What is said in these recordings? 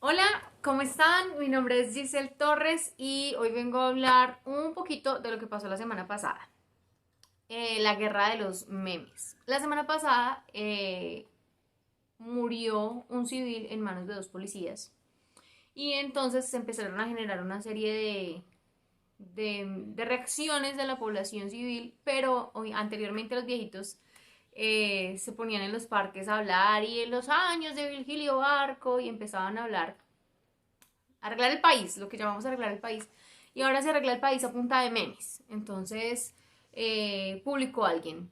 Hola, ¿cómo están? Mi nombre es Giselle Torres y hoy vengo a hablar un poquito de lo que pasó la semana pasada. La guerra de los memes. La semana pasada murió un civil en manos de dos policías y entonces se empezaron a generar una serie de reacciones de la población civil, pero anteriormente los viejitos se ponían en los parques a hablar y en los años de Virgilio Barco y empezaban a hablar arreglar el país, lo que llamamos arreglar el país. Y ahora se arregla el país a punta de memes. Entonces, publicó alguien.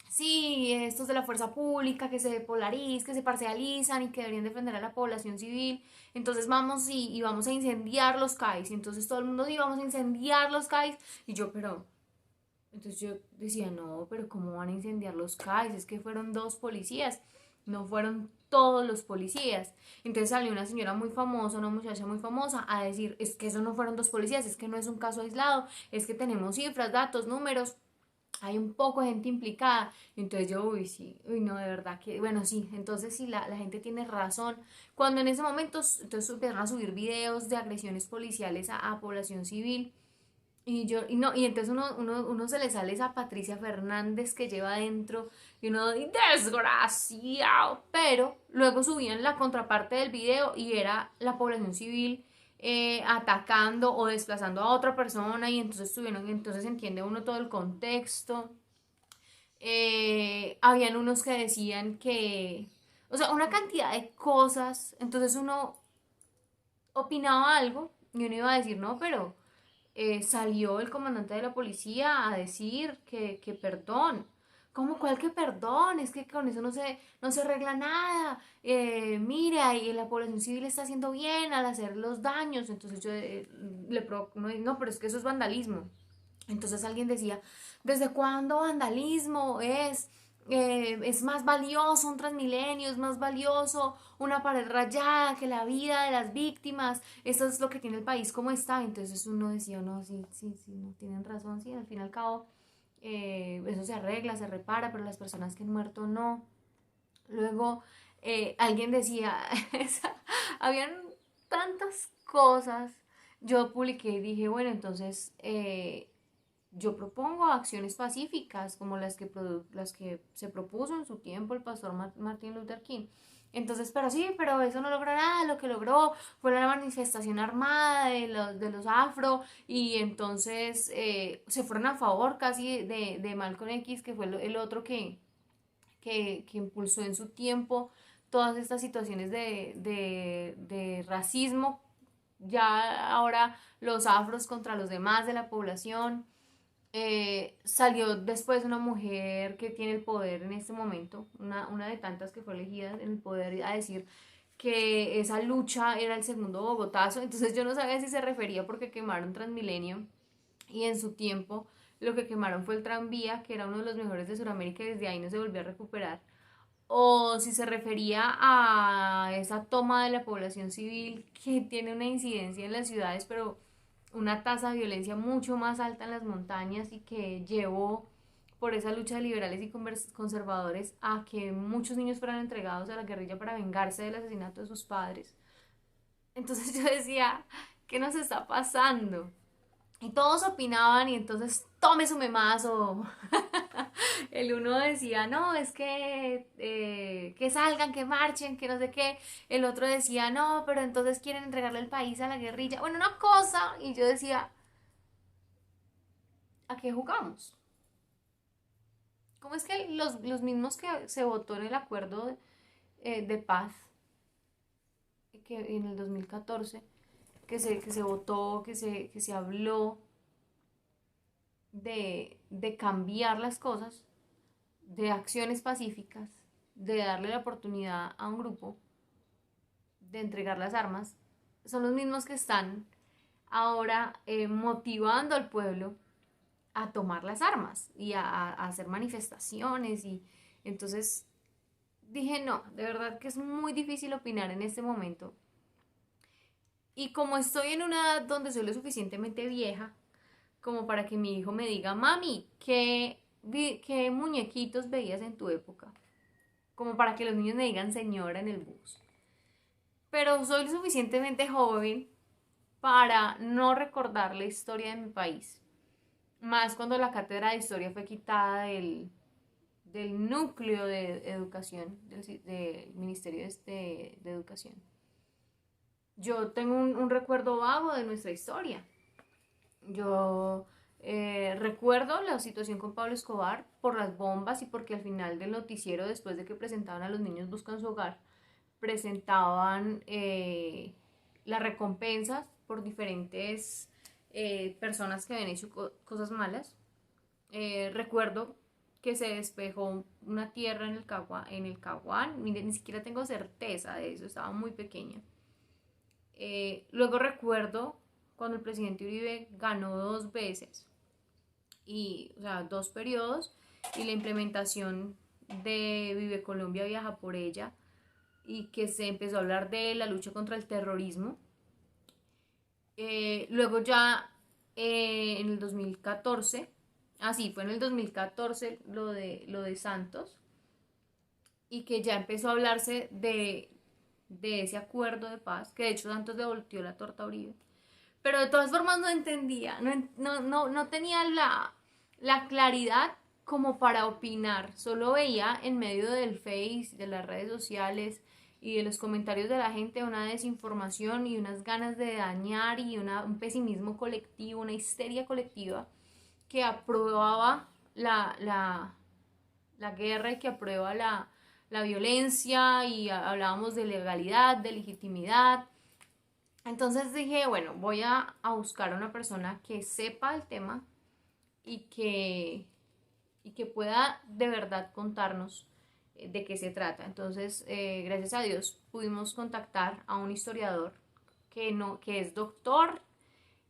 Sí, estos de la fuerza pública que se polarizan, que se parcializan y que deberían defender a la población civil. Entonces vamos y vamos a incendiar los CAIs. Y entonces todo el mundo dice, vamos a incendiar los CAIs. Y yo, pero entonces yo decía, no, pero ¿cómo van a incendiar los CAIs? Es que fueron dos policías, no fueron todos los policías. Entonces salió una señora muy famosa, una muchacha muy famosa, a decir, es que eso no fueron dos policías, es que no es un caso aislado, es que tenemos cifras, datos, números, hay un poco de gente implicada. Entonces yo, uy, sí, uy, no, de verdad que, bueno, sí, entonces sí, la gente tiene razón. Cuando en ese momento, entonces empezaron a subir videos de agresiones policiales a población civil. Y no, y entonces uno se le sale esa Patricia Fernández que lleva adentro y uno, "Y desgraciado", pero luego subían la contraparte del video y era la población civil atacando o desplazando a otra persona y entonces tuvieron, entonces entiende uno todo el contexto. Habían unos que decían que, o sea, una cantidad de cosas, entonces uno opinaba algo y uno iba a decir, no, pero salió el comandante de la policía a decir que perdón. ¿Cómo cuál que perdón? Es que con eso no se arregla nada. Mire, ahí la población civil está haciendo bien al hacer los daños. Entonces yo le provoco, no, pero es que eso es vandalismo. Entonces alguien decía, ¿desde cuándo vandalismo es más valioso un Transmilenio, es más valioso una pared rayada que la vida de las víctimas? Eso es lo que tiene el país como está. Entonces uno decía, no, sí, sí, sí, no tienen razón, sí, al fin y al cabo eso se arregla, se repara, pero las personas que han muerto no. Luego alguien decía, habían tantas cosas. Yo publiqué y dije, bueno, entonces yo propongo acciones pacíficas como las que se propuso en su tiempo el pastor Martin Luther King. Entonces, pero sí, pero eso no logró nada, lo que logró fue la manifestación armada de los afro y entonces se fueron a favor casi de Malcolm X, que fue el otro que impulsó en su tiempo todas estas situaciones de racismo, ya ahora los afros contra los demás de la población. Salió después una mujer que tiene el poder en este momento, una de tantas que fue elegida en el poder, a decir que esa lucha era el segundo Bogotazo. Entonces yo no sabía si se refería porque quemaron Transmilenio y en su tiempo lo que quemaron fue el tranvía, que era uno de los mejores de Sudamérica y desde ahí no se volvió a recuperar, o si se refería a esa toma de la población civil que tiene una incidencia en las ciudades, pero una tasa de violencia mucho más alta en las montañas y que llevó por esa lucha de liberales y conservadores a que muchos niños fueran entregados a la guerrilla para vengarse del asesinato de sus padres. Entonces yo decía, ¿qué nos está pasando? Y todos opinaban y entonces tome su memazo. El uno decía, no, es que salgan, que marchen, que no sé qué. El otro decía, no, pero entonces quieren entregarle el país a la guerrilla. Bueno, una cosa. Y yo decía, ¿a qué jugamos? ¿Cómo es que los mismos que se votó en el acuerdo de paz que en el 2014, que se votó, que se habló de cambiar las cosas, de acciones pacíficas, de darle la oportunidad a un grupo de entregar las armas, son los mismos que están ahora motivando al pueblo a tomar las armas y a hacer manifestaciones y entonces dije no, de verdad que es muy difícil opinar en este momento y como estoy en una edad donde soy lo suficientemente vieja como para que mi hijo me diga, mami, ¿qué muñequitos veías en tu época? Como para que los niños me digan señora en el bus. pero soy lo suficientemente joven para no recordar la historia de mi país. Más cuando la cátedra de historia fue quitada del núcleo de educación, del Ministerio de Educación. Yo tengo un recuerdo vago de nuestra historia. Yo recuerdo la situación con Pablo Escobar por las bombas y porque al final del noticiero, después de que presentaban a los niños buscan su hogar, presentaban las recompensas por diferentes personas que habían hecho cosas malas. Recuerdo que se despejó una tierra en el Caguán, ni siquiera tengo certeza de eso, estaba muy pequeña. Luego recuerdo cuando el presidente Uribe ganó 2 veces, o sea, 2 periodos, y la implementación de Vive Colombia Viaja por Ella, y que se empezó a hablar de la lucha contra el terrorismo. Luego ya en el 2014, fue en el 2014 lo de Santos, y que ya empezó a hablarse de ese acuerdo de paz, que de hecho Santos le volteó la torta a Uribe. Pero de todas formas no entendía, no tenía la claridad como para opinar. Solo veía en medio del Face, de las redes sociales y de los comentarios de la gente una desinformación y unas ganas de dañar y un pesimismo colectivo, una histeria colectiva que aprobaba la guerra y que aprueba la violencia, y hablábamos de legalidad, de legitimidad. Entonces dije, bueno, voy a buscar a una persona que sepa el tema y que pueda de verdad contarnos de qué se trata. Entonces, gracias a Dios, pudimos contactar a un historiador que es doctor,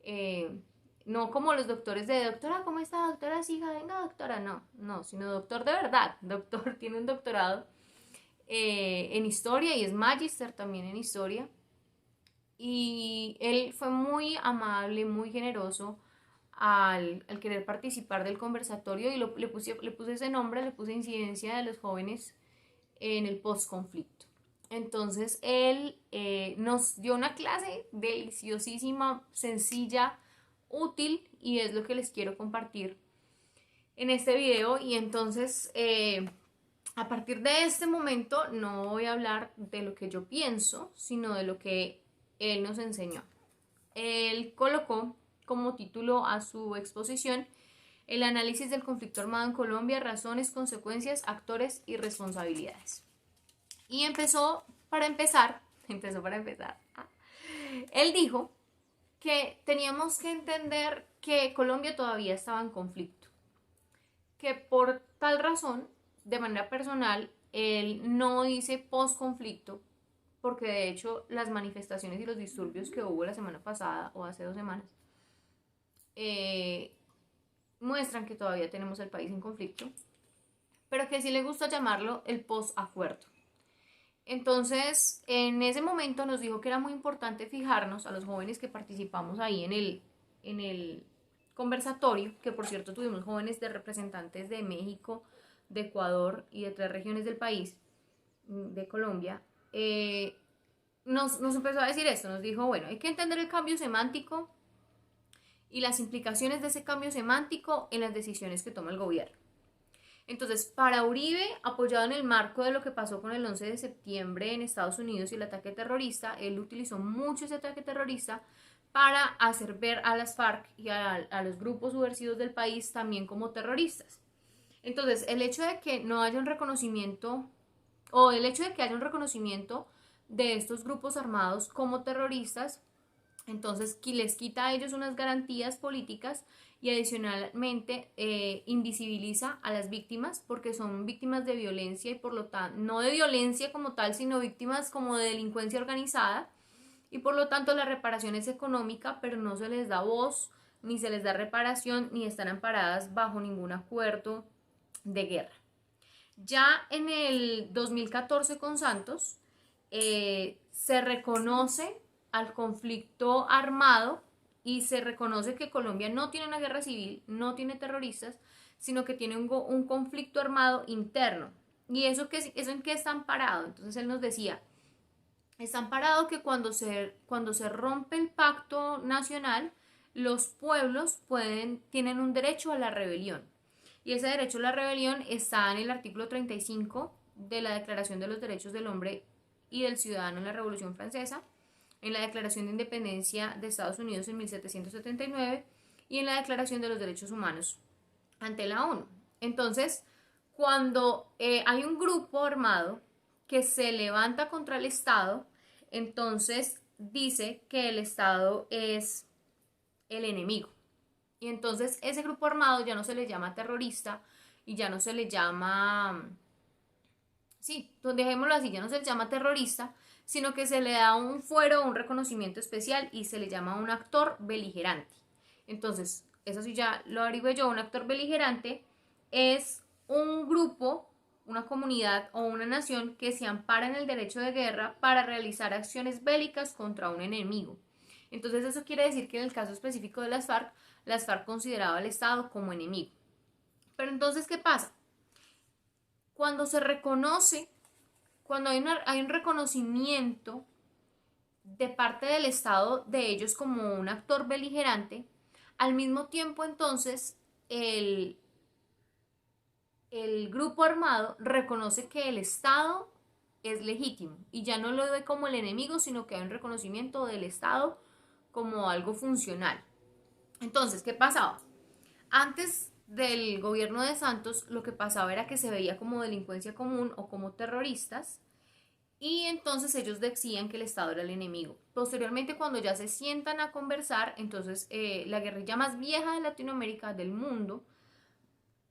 eh, no como los doctores de doctora, ¿cómo está doctora? Sí, hija, venga doctora, no, sino doctor de verdad, doctor, tiene un doctorado en historia y es magister también en historia. Y él fue muy amable, muy generoso al querer participar del conversatorio, y le puse ese nombre, le puse incidencia de los jóvenes en el postconflicto. Entonces él nos dio una clase deliciosísima, sencilla, útil, y es lo que les quiero compartir en este video. Y entonces a partir de este momento no voy a hablar de lo que yo pienso, sino de lo que él nos enseñó. Él colocó como título a su exposición el análisis del conflicto armado en Colombia, razones, consecuencias, actores y responsabilidades. Y empezó para empezar. Él dijo que teníamos que entender que Colombia todavía estaba en conflicto, que por tal razón, de manera personal, él no dice post-conflicto, porque de hecho las manifestaciones y los disturbios que hubo la semana pasada o hace 2 semanas muestran que todavía tenemos el país en conflicto, pero que sí le gusta llamarlo el post-acuerdo. Entonces, en ese momento nos dijo que era muy importante fijarnos a los jóvenes que participamos ahí en el conversatorio, que por cierto tuvimos jóvenes de representantes de México, de Ecuador y de 3 regiones del país, de Colombia. Nos empezó a decir esto, nos dijo, bueno, hay que entender el cambio semántico y las implicaciones de ese cambio semántico en las decisiones que toma el gobierno. Entonces, para Uribe, apoyado en el marco de lo que pasó con el 11 de septiembre en Estados Unidos y el ataque terrorista, él utilizó mucho ese ataque terrorista para hacer ver a las FARC y a los grupos subversivos del país también como terroristas. Entonces, el hecho de que no haya un reconocimiento, o el hecho de que haya un reconocimiento de estos grupos armados como terroristas, entonces les quita a ellos unas garantías políticas, y adicionalmente invisibiliza a las víctimas, porque son víctimas de violencia, y por lo tanto, no de violencia como tal, sino víctimas como de delincuencia organizada, y por lo tanto la reparación es económica, pero no se les da voz, ni se les da reparación, ni están amparadas bajo ningún acuerdo de guerra. Ya en el 2014 con Santos se reconoce al conflicto armado y se reconoce que Colombia no tiene una guerra civil, no tiene terroristas, sino que tiene un conflicto armado interno. ¿Y eso en qué está amparado? Entonces él nos decía, Está amparado que cuando se rompe el pacto nacional, los pueblos tienen un derecho a la rebelión. Y ese derecho a la rebelión está en el artículo 35 de la Declaración de los Derechos del Hombre y del Ciudadano en la Revolución Francesa, en la Declaración de Independencia de Estados Unidos en 1779 y en la Declaración de los Derechos Humanos ante la ONU. Entonces, cuando hay un grupo armado que se levanta contra el Estado, entonces dice que el Estado es el enemigo. Y entonces ese grupo armado ya no se le llama terrorista y ya no se le llama, sí, dejémoslo así, ya no se le llama terrorista, sino que se le da un fuero, un reconocimiento especial y se le llama un actor beligerante. Entonces, eso sí ya lo averigué yo, un actor beligerante es un grupo, una comunidad o una nación que se ampara en el derecho de guerra para realizar acciones bélicas contra un enemigo. Entonces eso quiere decir que en el caso específico de las FARC consideraba al Estado como enemigo. Pero entonces, ¿qué pasa? Cuando se reconoce, cuando hay un reconocimiento de parte del Estado de ellos como un actor beligerante, al mismo tiempo entonces el grupo armado reconoce que el Estado es legítimo y ya no lo ve como el enemigo, sino que hay un reconocimiento del Estado como algo funcional. Entonces, ¿qué pasaba? Antes del gobierno de Santos, lo que pasaba era que se veía como delincuencia común o como terroristas y entonces ellos decían que el Estado era el enemigo. Posteriormente, cuando ya se sientan a conversar, entonces la guerrilla más vieja de Latinoamérica, del mundo,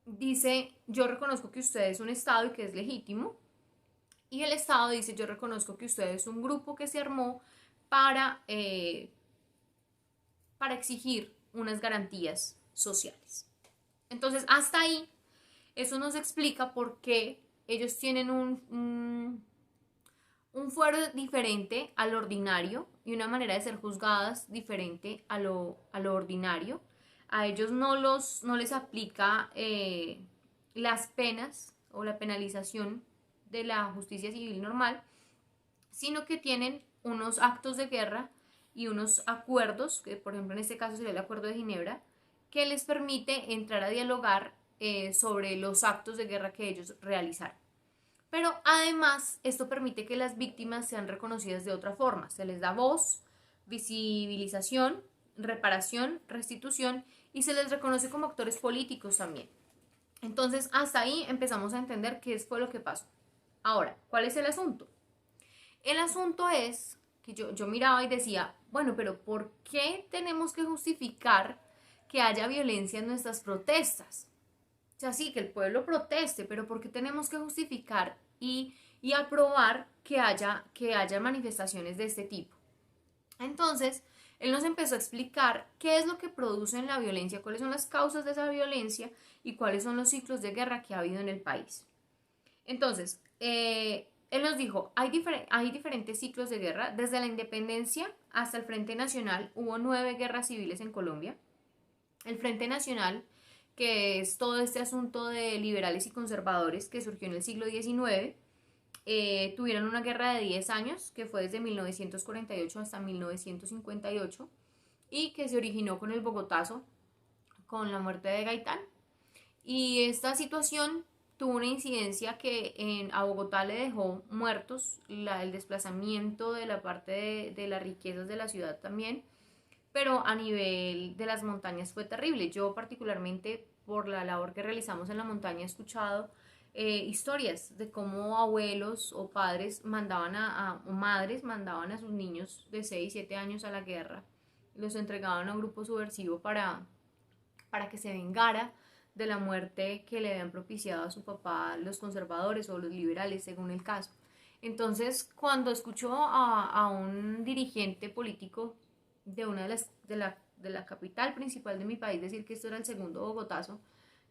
dice, yo reconozco que usted es un Estado y que es legítimo. Y el Estado dice, yo reconozco que usted es un grupo que se armó para, eh, para exigir unas garantías sociales. Entonces, hasta ahí, eso nos explica por qué ellos tienen un fuero diferente al ordinario y una manera de ser juzgadas diferente a lo ordinario. A ellos no les aplica las penas o la penalización de la justicia civil normal, sino que tienen unos actos de guerra y unos acuerdos, que por ejemplo en este caso sería el Acuerdo de Ginebra, que les permite entrar a dialogar sobre los actos de guerra que ellos realizaron. Pero además esto permite que las víctimas sean reconocidas de otra forma. Se les da voz, visibilización, reparación, restitución y se les reconoce como actores políticos también. Entonces hasta ahí empezamos a entender qué fue lo que pasó. Ahora, ¿cuál es el asunto? El asunto es que yo miraba y decía, bueno, pero ¿por qué tenemos que justificar que haya violencia en nuestras protestas? O sea, sí, que el pueblo proteste, pero ¿por qué tenemos que justificar y aprobar que haya manifestaciones de este tipo? Entonces, él nos empezó a explicar qué es lo que produce la violencia, cuáles son las causas de esa violencia y cuáles son los ciclos de guerra que ha habido en el país. Entonces, él nos dijo, hay diferentes ciclos de guerra. Desde la independencia hasta el Frente Nacional hubo 9 guerras civiles en Colombia. El Frente Nacional, que es todo este asunto de liberales y conservadores que surgió en el siglo XIX, tuvieron una guerra de 10 años, que fue desde 1948 hasta 1958, y que se originó con el Bogotazo, con la muerte de Gaitán. Y esta situación tuvo una incidencia que a Bogotá le dejó muertos, el desplazamiento de la parte de las riquezas de la ciudad también, pero a nivel de las montañas fue terrible. Yo particularmente por la labor que realizamos en la montaña he escuchado historias de cómo abuelos o padres o madres mandaban a sus niños de 6 7 años a la guerra, los entregaban a un grupo subversivo para que se vengara de la muerte que le habían propiciado a su papá los conservadores o los liberales, según el caso. Entonces, cuando escucho a un dirigente político de una de la capital principal de mi país decir que esto era el segundo Bogotazo,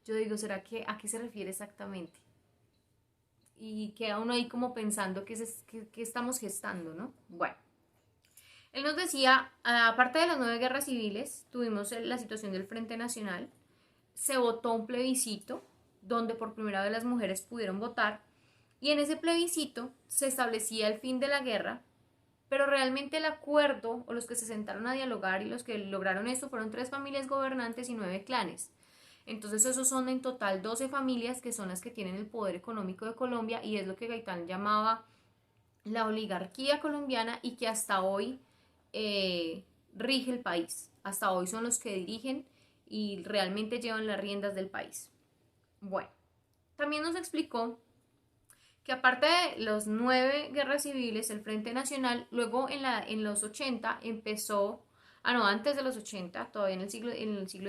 yo digo, ¿será que a qué se refiere exactamente? Y queda uno ahí como pensando qué estamos gestando, ¿no? Bueno, él nos decía, aparte de las 9 guerras civiles, tuvimos la situación del Frente Nacional, se votó un plebiscito donde por primera vez las mujeres pudieron votar y en ese plebiscito se establecía el fin de la guerra pero realmente el acuerdo, o los que se sentaron a dialogar y los que lograron esto, fueron 3 familias gobernantes y 9 clanes. Entonces esos son en total 12 familias que son las que tienen el poder económico de Colombia, y es lo que Gaitán llamaba la oligarquía colombiana, y que hasta hoy rige el país. Hasta hoy son los que dirigen y realmente llevan las riendas del país. Bueno, también nos explicó que aparte de los 9 guerras civiles, el Frente Nacional, luego en los 80 empezó, no, antes de los 80, todavía en el siglo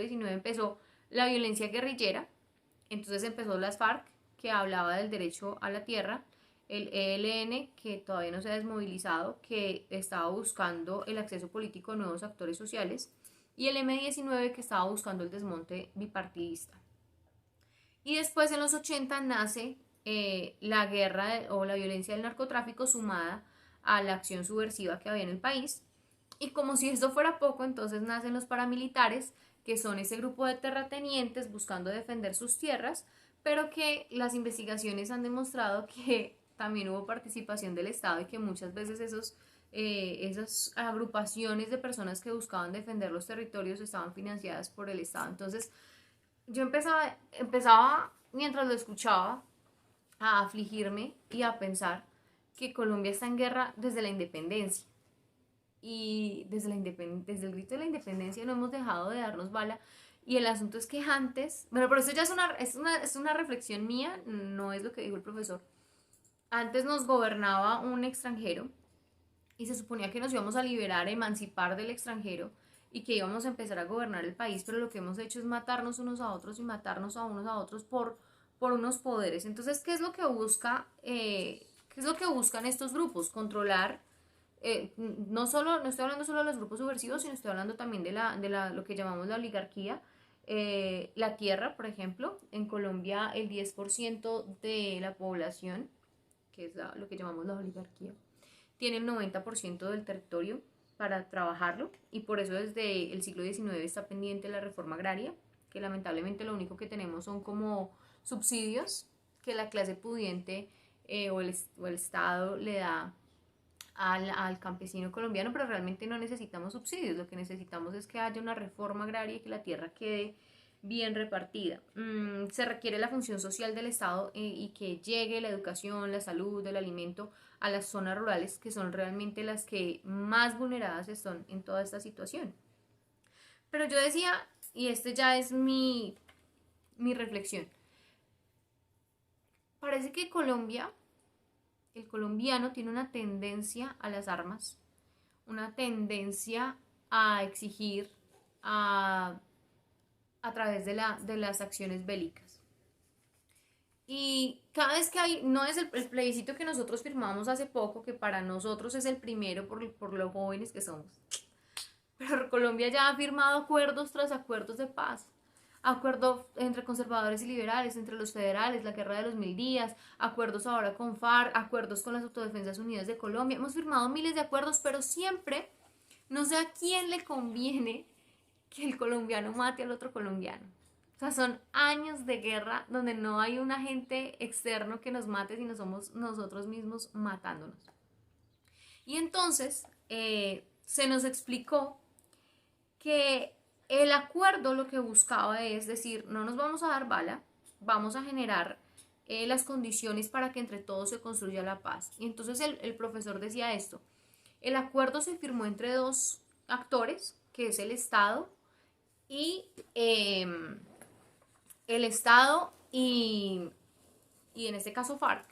XIX empezó la violencia guerrillera. Entonces empezó las FARC, que hablaba del derecho a la tierra, el ELN, que todavía no se ha desmovilizado, que estaba buscando el acceso político a nuevos actores sociales, y el M-19, que estaba buscando el desmonte bipartidista. Y después en los 80 nace la guerra o la violencia del narcotráfico, sumada a la acción subversiva que había en el país. Y como si esto fuera poco, entonces nacen los paramilitares, que son ese grupo de terratenientes buscando defender sus tierras, pero que las investigaciones han demostrado que también hubo participación del Estado, y que muchas veces esas agrupaciones de personas que buscaban defender los territorios estaban financiadas por el Estado. Entonces yo empezaba mientras lo escuchaba a afligirme y a pensar que Colombia está en guerra desde la independencia. Y desde el grito de la independencia no hemos dejado de darnos bala. Y el asunto es que antes, bueno, pero eso ya es una reflexión mía, no es lo que dijo el profesor. Antes nos gobernaba un extranjero y se suponía que nos íbamos a liberar, a emancipar del extranjero, y que íbamos a empezar a gobernar el país, pero lo que hemos hecho es matarnos unos a otros y matarnos a unos a otros por unos poderes. Entonces, ¿qué es lo que busca? ¿Qué es lo que buscan estos grupos? Controlar. No estoy hablando solo de los grupos subversivos, sino estoy hablando también de lo que llamamos la oligarquía. La tierra, por ejemplo, en Colombia el 10% de la población, que es lo que llamamos la oligarquía, tiene el 90% del territorio para trabajarlo, y por eso desde el siglo XIX está pendiente la reforma agraria, que lamentablemente lo único que tenemos son como subsidios que la clase pudiente o el Estado le da al campesino colombiano, pero realmente no necesitamos subsidios. Lo que necesitamos es que haya una reforma agraria y que la tierra quede bien repartida. Se requiere la función social del Estado, y que llegue la educación, la salud, el alimento a las zonas rurales, que son realmente las que más vulneradas están en toda esta situación. Pero yo decía, y este ya es mi reflexión, parece que el colombiano tiene una tendencia a las armas, una tendencia a exigir a través de las acciones bélicas. Y cada vez que hay, no es el plebiscito que nosotros firmamos hace poco, que para nosotros es el primero por los jóvenes que somos, pero Colombia ya ha firmado acuerdos tras acuerdos de paz. Acuerdo entre conservadores y liberales, entre los federales, la guerra de los 1000 días, acuerdos ahora con FARC, acuerdos con las Autodefensas Unidas de Colombia. Hemos firmado miles de acuerdos, pero siempre no sé a quién le conviene que el colombiano mate al otro colombiano. O sea, son años de guerra donde no hay un agente externo que nos mate, sino somos nosotros mismos matándonos. Y entonces se nos explicó que el acuerdo lo que buscaba es decir, no nos vamos a dar bala, vamos a generar las condiciones para que entre todos se construya la paz. Y entonces el profesor decía esto: el acuerdo se firmó entre dos actores, que es el Estado y en este caso FARC,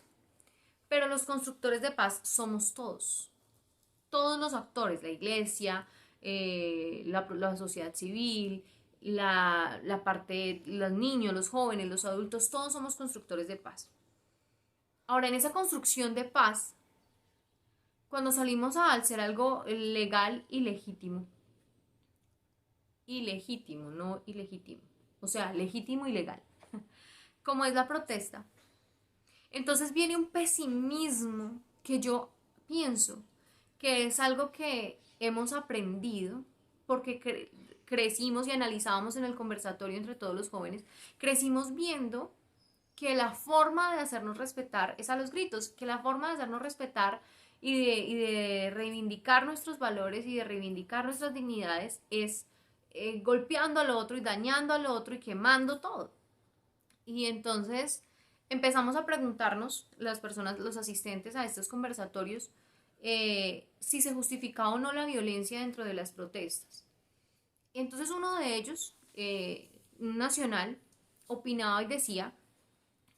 pero los constructores de paz somos todos los actores, la iglesia, la sociedad civil, la parte, los niños, los jóvenes, los adultos, todos somos constructores de paz. Ahora, en esa construcción de paz, cuando salimos a hacer algo legal y legítimo, no ilegítimo, o sea, legítimo y legal, como es la protesta, entonces viene un pesimismo que yo pienso que es algo que hemos aprendido porque crecimos y analizábamos en el conversatorio entre todos los jóvenes, crecimos viendo que la forma de hacernos respetar es a los gritos, que la forma de hacernos respetar y de reivindicar nuestros valores y de reivindicar nuestras dignidades es golpeando al otro y dañando al otro y quemando todo. Y entonces empezamos a preguntarnos, las personas, los asistentes a estos conversatorios, si se justificaba o no la violencia dentro de las protestas. Entonces uno de ellos, un nacional, opinaba y decía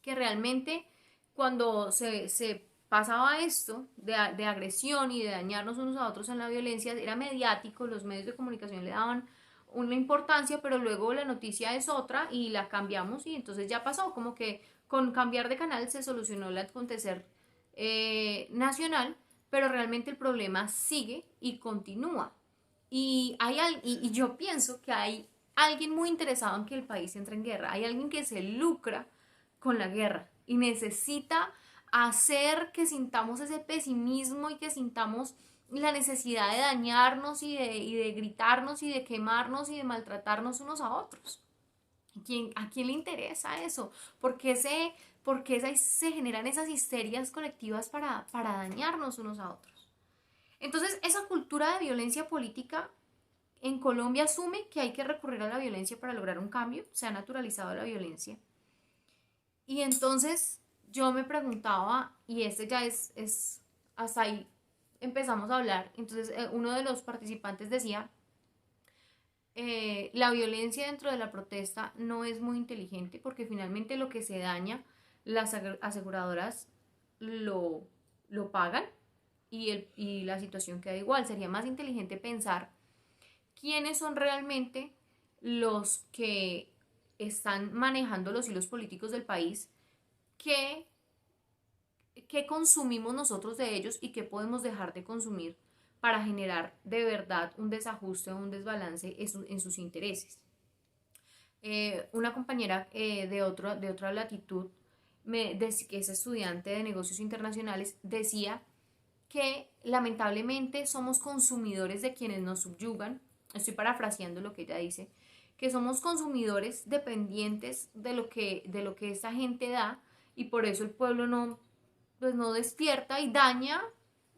que realmente cuando se pasaba esto de agresión y de dañarnos unos a otros en la violencia, era mediático, los medios de comunicación le daban una importancia, pero luego la noticia es otra y la cambiamos y entonces ya pasó, como que con cambiar de canal se solucionó el acontecer nacional, pero realmente el problema sigue y continúa. Y yo pienso que hay alguien muy interesado en que el país entre en guerra, hay alguien que se lucra con la guerra y necesita hacer que sintamos ese pesimismo y que sintamos la necesidad de dañarnos y de gritarnos y de quemarnos y de maltratarnos unos a otros. ¿A quién le interesa eso? ¿Por qué se generan esas histerias colectivas para dañarnos unos a otros? Entonces, esa cultura de violencia política en Colombia asume que hay que recurrir a la violencia para lograr un cambio, se ha naturalizado la violencia. Y entonces yo me preguntaba, y este ya es hasta ahí empezamos a hablar, entonces uno de los participantes decía, la violencia dentro de la protesta no es muy inteligente porque finalmente lo que se daña, las aseguradoras lo, lo pagan y la situación queda igual. Sería más inteligente pensar quiénes son realmente los que están manejando los hilos políticos del país, qué, qué consumimos nosotros de ellos y qué podemos dejar de consumir para generar de verdad un desajuste o un desbalance en sus intereses. Una compañera de otra latitud, que es estudiante de negocios internacionales, decía que lamentablemente somos consumidores de quienes nos subyugan. Estoy parafraseando lo que ella dice, que somos consumidores dependientes de lo que esta gente da y por eso el pueblo no despierta y daña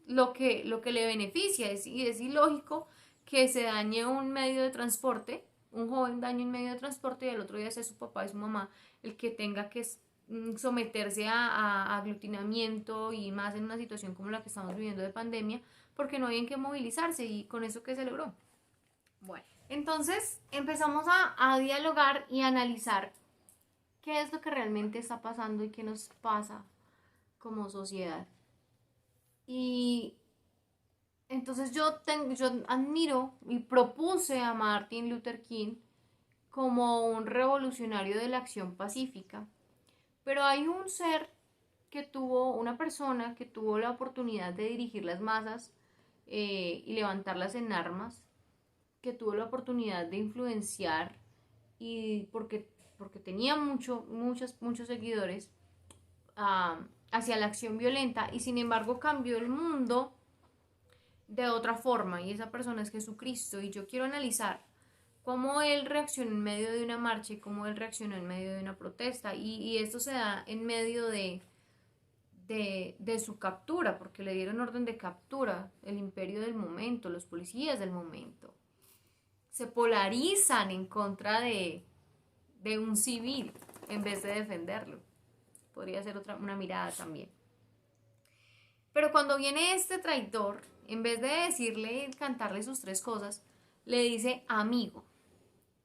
lo que le beneficia. Y es ilógico que se dañe un medio de transporte, un joven dañe un medio de transporte y al otro día sea su papá y su mamá el que tenga que someterse a aglutinamiento y más en una situación como la que estamos viviendo de pandemia, porque no hay en qué movilizarse y con eso que se logró. Bueno, entonces empezamos a dialogar y a analizar qué es lo que realmente está pasando y qué nos pasa como sociedad. Y entonces yo admiro y propuse a Martin Luther King como un revolucionario de la acción pacífica, pero hay un ser una persona que tuvo la oportunidad de dirigir las masas y levantarlas en armas, que tuvo la oportunidad de influenciar y porque tenía muchos seguidores hacia la acción violenta y sin embargo cambió el mundo de otra forma y esa persona es Jesucristo y yo quiero analizar cómo él reaccionó en medio de una marcha y cómo él reaccionó en medio de una protesta y esto se da en medio de su captura porque le dieron orden de captura el imperio del momento, los policías del momento se polarizan en contra de un civil en vez de defenderlo. Podría ser una mirada también. Pero cuando viene este traidor, en vez de decirle, cantarle sus tres cosas, le dice amigo.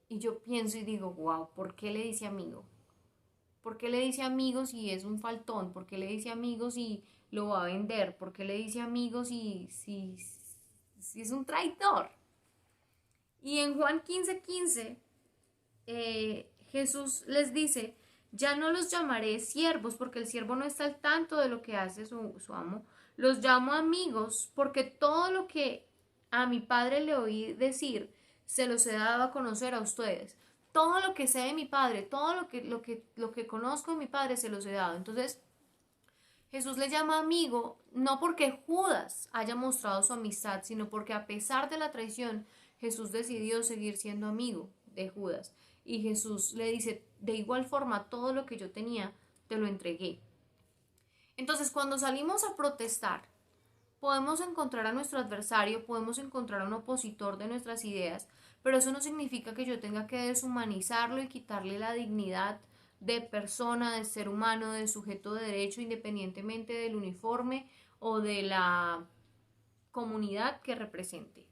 Y yo pienso y digo, wow, ¿por qué le dice amigo? ¿Por qué le dice amigo si es un faltón? ¿Por qué le dice amigo si lo va a vender? ¿Por qué le dice amigo si es un traidor? Y en Juan 15:15, Jesús les dice, ya no los llamaré siervos porque el siervo no está al tanto de lo que hace su amo, los llamo amigos porque todo lo que a mi padre le oí decir, se los he dado a conocer a ustedes. Todo lo que sé de mi padre, todo lo que conozco de mi padre, se los he dado. Entonces, Jesús le llama amigo no porque Judas haya mostrado su amistad, sino porque a pesar de la traición, Jesús decidió seguir siendo amigo de Judas. Y Jesús le dice, de igual forma, todo lo que yo tenía, te lo entregué. Entonces, cuando salimos a protestar, podemos encontrar a nuestro adversario, podemos encontrar a un opositor de nuestras ideas, pero eso no significa que yo tenga que deshumanizarlo y quitarle la dignidad de persona, de ser humano, de sujeto de derecho, independientemente del uniforme o de la comunidad que represente.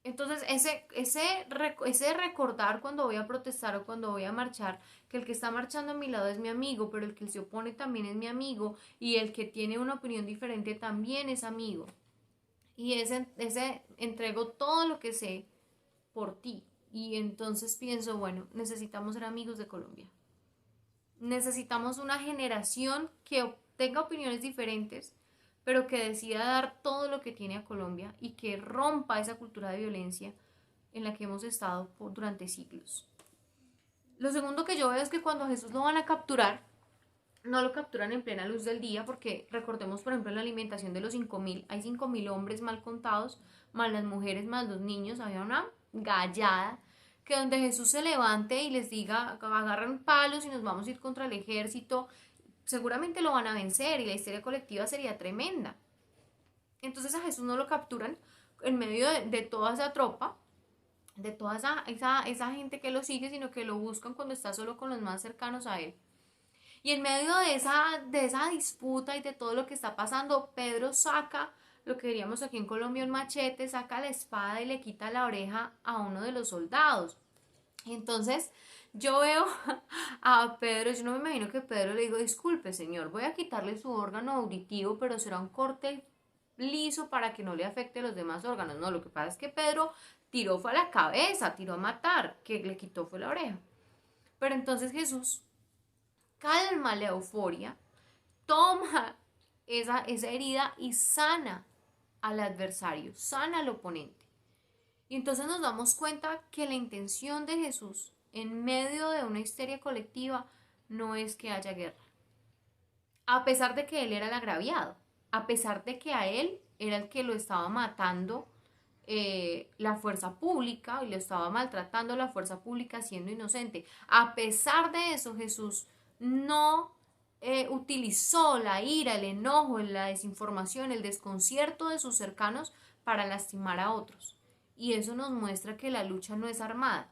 Entonces, ese recordar cuando voy a protestar o cuando voy a marchar, que el que está marchando a mi lado es mi amigo, pero el que se opone también es mi amigo, y el que tiene una opinión diferente también es amigo. Y ese entrego todo lo que sé por ti. Y entonces pienso, bueno, necesitamos ser amigos de Colombia. Necesitamos una generación que tenga opiniones diferentes, pero que decida dar todo lo que tiene a Colombia y que rompa esa cultura de violencia en la que hemos estado durante siglos. Lo segundo que yo veo es que cuando a Jesús lo van a capturar, no lo capturan en plena luz del día, porque recordemos, por ejemplo, en la alimentación de los 5.000, hay 5.000 hombres mal contados, más las mujeres, más los niños, había una gallada, que donde Jesús se levante y les diga, agarran palos y nos vamos a ir contra el ejército, seguramente lo van a vencer y la histeria colectiva sería tremenda. Entonces a Jesús no lo capturan en medio de toda esa tropa, de toda esa gente que lo sigue, sino que lo buscan cuando está solo con los más cercanos a él. Y en medio de esa disputa y de todo lo que está pasando, Pedro saca lo que diríamos aquí en Colombia un machete, saca la espada y le quita la oreja a uno de los soldados. Entonces yo veo a Pedro, yo no me imagino que Pedro le digo, disculpe señor, voy a quitarle su órgano auditivo, pero será un corte liso para que no le afecte los demás órganos. No, lo que pasa es que Pedro tiró fue a la cabeza, tiró a matar, que le quitó fue la oreja. Pero entonces Jesús calma la euforia, toma esa herida y sana al adversario, sana al oponente. Y entonces nos damos cuenta que la intención de Jesús en medio de una histeria colectiva no es que haya guerra. A pesar de que él era el agraviado, a pesar de que a él era el que lo estaba matando la fuerza pública y lo estaba maltratando la fuerza pública siendo inocente. A pesar de eso, Jesús no utilizó la ira, el enojo, la desinformación, el desconcierto de sus cercanos para lastimar a otros. Y eso nos muestra que la lucha no es armada.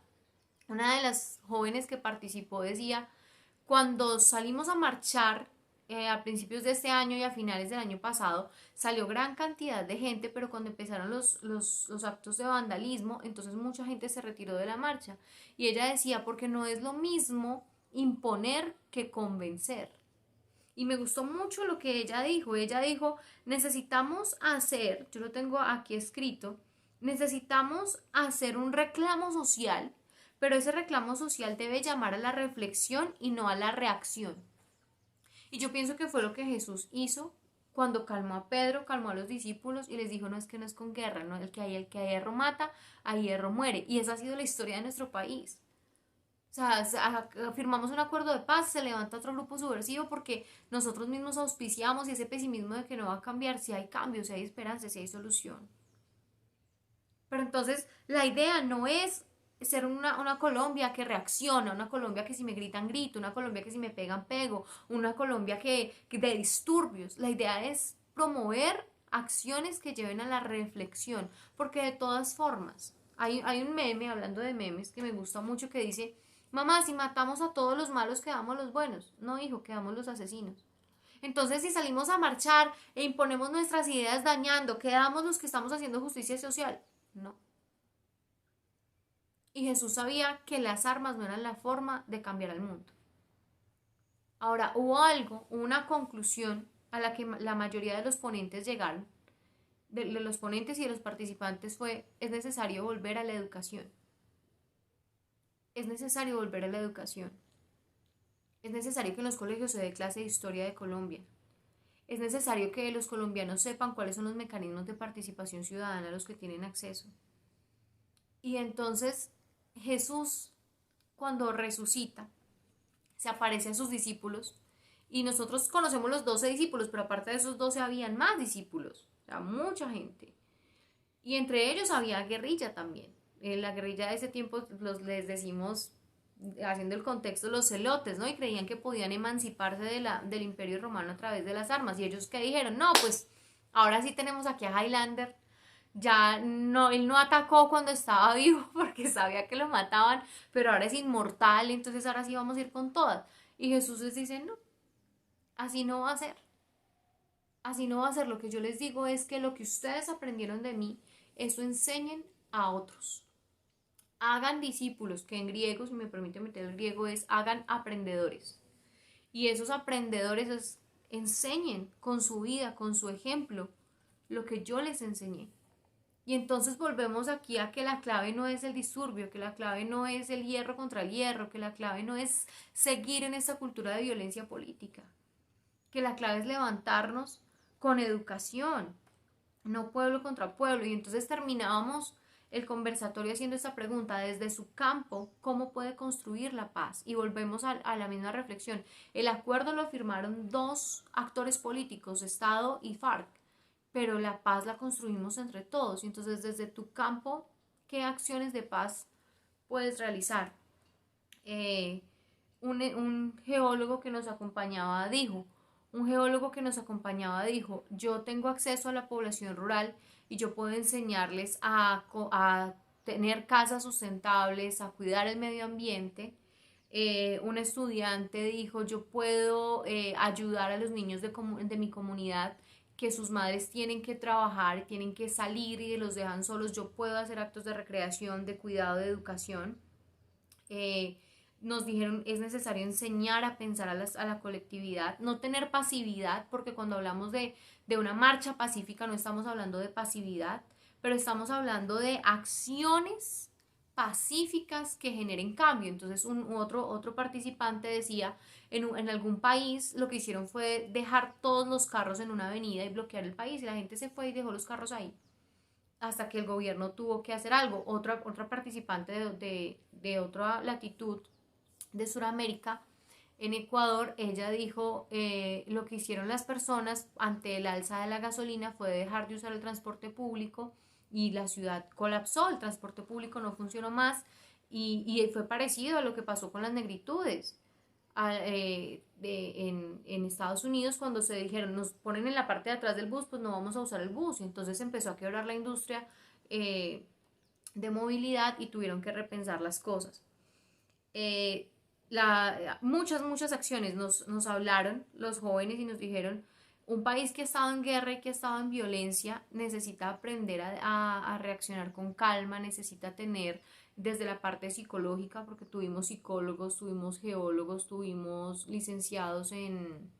Una de las jóvenes que participó decía, cuando salimos a marchar a principios de este año y a finales del año pasado, salió gran cantidad de gente, pero cuando empezaron los actos de vandalismo, entonces mucha gente se retiró de la marcha. Y ella decía, porque no es lo mismo imponer que convencer. Y me gustó mucho lo que ella dijo. Ella dijo, necesitamos hacer, yo lo tengo aquí escrito, necesitamos hacer un reclamo social, pero ese reclamo social debe llamar a la reflexión y no a la reacción. Y yo pienso que fue lo que Jesús hizo cuando calmó a Pedro, calmó a los discípulos y les dijo, no es que no es con guerra, no, el que a hierro mata, a hierro muere. Y esa ha sido la historia de nuestro país. O sea, firmamos un acuerdo de paz, se levanta otro grupo subversivo porque nosotros mismos auspiciamos y ese pesimismo de que no va a cambiar, si hay cambio, si hay esperanza, si hay solución. Pero entonces la idea no es ser una Colombia que reacciona, una Colombia que si me gritan grito, una Colombia que si me pegan pego, una Colombia que de disturbios. La idea es promover acciones que lleven a la reflexión, porque de todas formas, hay un meme, hablando de memes, que me gusta mucho que dice, mamá, si matamos a todos los malos quedamos los buenos. No, hijo, quedamos los asesinos. Entonces, si salimos a marchar e imponemos nuestras ideas dañando, quedamos los que estamos haciendo justicia social. No. Y Jesús sabía que las armas no eran la forma de cambiar al mundo. Ahora, hubo una conclusión a la que la mayoría de los ponentes llegaron, de los ponentes y de los participantes fue, es necesario volver a la educación. Es necesario volver a la educación. Es necesario que en los colegios se dé clase de historia de Colombia. Es necesario que los colombianos sepan cuáles son los mecanismos de participación ciudadana a los que tienen acceso. Y entonces Jesús, cuando resucita, se aparece a sus discípulos y nosotros conocemos los 12 discípulos, pero aparte de esos 12 habían más discípulos, o sea, mucha gente. Y entre ellos había guerrilla también. La guerrilla de ese tiempo les decimos haciendo el contexto, los celotes, ¿no? Y creían que podían emanciparse del Imperio Romano a través de las armas. Y ellos que dijeron, no, pues ahora sí tenemos aquí a Highlander. Ya no, él no atacó cuando estaba vivo porque sabía que lo mataban, pero ahora es inmortal, entonces ahora sí vamos a ir con todas. Y Jesús les dice, no, así no va a ser. Así no va a ser. Lo que yo les digo es que lo que ustedes aprendieron de mí, eso enseñen a otros. Hagan discípulos, que en griego, si me permite meter el griego, es hagan aprendedores. Y esos aprendedores enseñen con su vida, con su ejemplo, lo que yo les enseñé. Y entonces volvemos aquí a que la clave no es el disturbio, que la clave no es el hierro contra el hierro, que la clave no es seguir en esta cultura de violencia política, que la clave es levantarnos con educación, no pueblo contra pueblo. Y entonces terminábamos el conversatorio haciendo esta pregunta desde su campo, ¿cómo puede construir la paz? Y volvemos a la misma reflexión. El acuerdo lo firmaron dos actores políticos, Estado y FARC, pero la paz la construimos entre todos. Entonces, desde tu campo, ¿qué acciones de paz puedes realizar? Un geólogo que nos acompañaba dijo, yo tengo acceso a la población rural y yo puedo enseñarles a tener casas sustentables, a cuidar el medio ambiente. Un estudiante dijo, yo puedo ayudar a los niños de mi comunidad que sus madres tienen que trabajar, tienen que salir y los dejan solos, yo puedo hacer actos de recreación, de cuidado, de educación. Eh, Nos dijeron es necesario enseñar a pensar a la colectividad, no tener pasividad, porque cuando hablamos de una marcha pacífica no estamos hablando de pasividad, pero estamos hablando de acciones pacíficas que generen cambio. Entonces otro participante decía, en algún país lo que hicieron fue dejar todos los carros en una avenida y bloquear el país y la gente se fue y dejó los carros ahí hasta que el gobierno tuvo que hacer algo. Otra participante de otra latitud de Sudamérica, en Ecuador, ella dijo, lo que hicieron las personas ante el alza de la gasolina fue dejar de usar el transporte público y la ciudad colapsó, el transporte público no funcionó más y fue parecido a lo que pasó con las negritudes. En Estados Unidos cuando se dijeron nos ponen en la parte de atrás del bus, pues no vamos a usar el bus y entonces empezó a quebrar la industria eh, de movilidad y tuvieron que repensar las cosas. Eh, muchas acciones nos hablaron los jóvenes y nos dijeron, un país que ha estado en guerra y que ha estado en violencia necesita aprender a reaccionar con calma, necesita tener desde la parte psicológica, porque tuvimos psicólogos, tuvimos geólogos, tuvimos licenciados en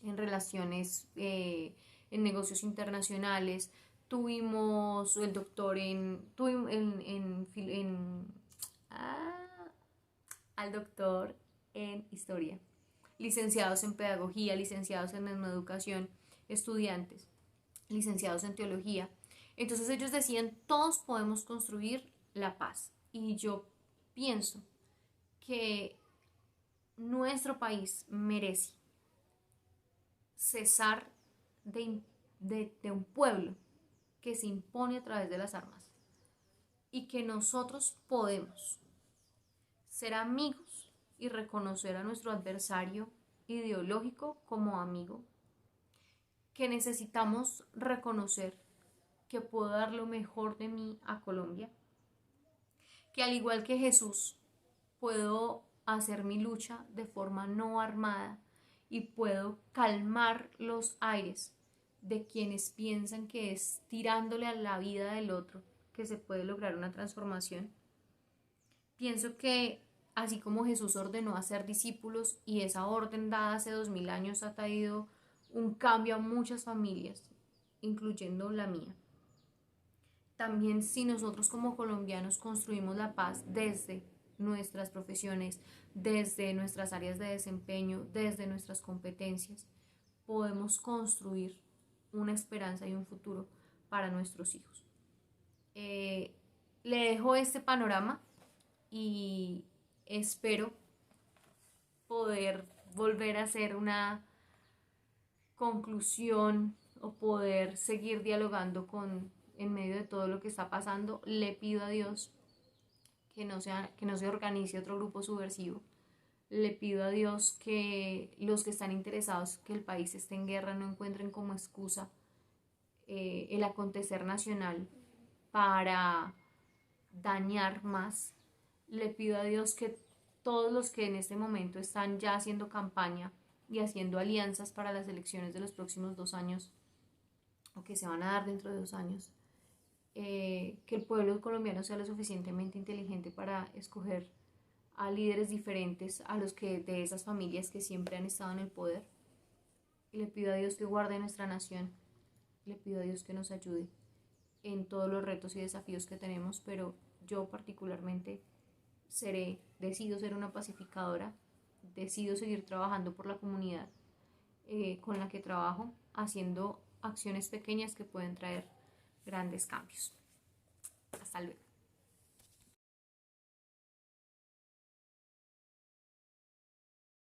relaciones, en negocios internacionales, tuvimos el doctor ah, al doctor en historia, licenciados en pedagogía, licenciados en educación, estudiantes, licenciados en teología. Entonces ellos decían, todos podemos construir la paz. Y yo pienso que nuestro país merece cesar de un pueblo que se impone a través de las armas y que nosotros podemos ser amigos y reconocer a nuestro adversario ideológico como amigo, que necesitamos reconocer que puedo dar lo mejor de mí a Colombia, que al igual que Jesús puedo hacer mi lucha de forma no armada y puedo calmar los aires de quienes piensan que es tirándole a la vida del otro que se puede lograr una transformación. Pienso que así como Jesús ordenó hacer discípulos y esa orden dada hace 2000 años ha traído un cambio a muchas familias, incluyendo la mía. También si nosotros como colombianos construimos la paz desde nuestras profesiones, desde nuestras áreas de desempeño, desde nuestras competencias, podemos construir una esperanza y un futuro para nuestros hijos. Le dejo este panorama y espero poder volver a hacer una conclusión o poder seguir dialogando en medio de todo lo que está pasando. Le pido a Dios que no se organice otro grupo subversivo. Le pido a Dios que los que están interesados que el país esté en guerra no encuentren como excusa el acontecer nacional para dañar más. Le pido a Dios que todos los que en este momento están ya haciendo campaña y haciendo alianzas para las elecciones de los próximos 2 años, o que se van a dar dentro de 2 años, que el pueblo colombiano sea lo suficientemente inteligente para escoger a líderes diferentes a los que de esas familias que siempre han estado en el poder. Y le pido a Dios que guarde nuestra nación, le pido a Dios que nos ayude en todos los retos y desafíos que tenemos, pero yo particularmente decido ser una pacificadora, decido seguir trabajando por la comunidad con la que trabajo, haciendo acciones pequeñas que pueden traer grandes cambios. Hasta luego.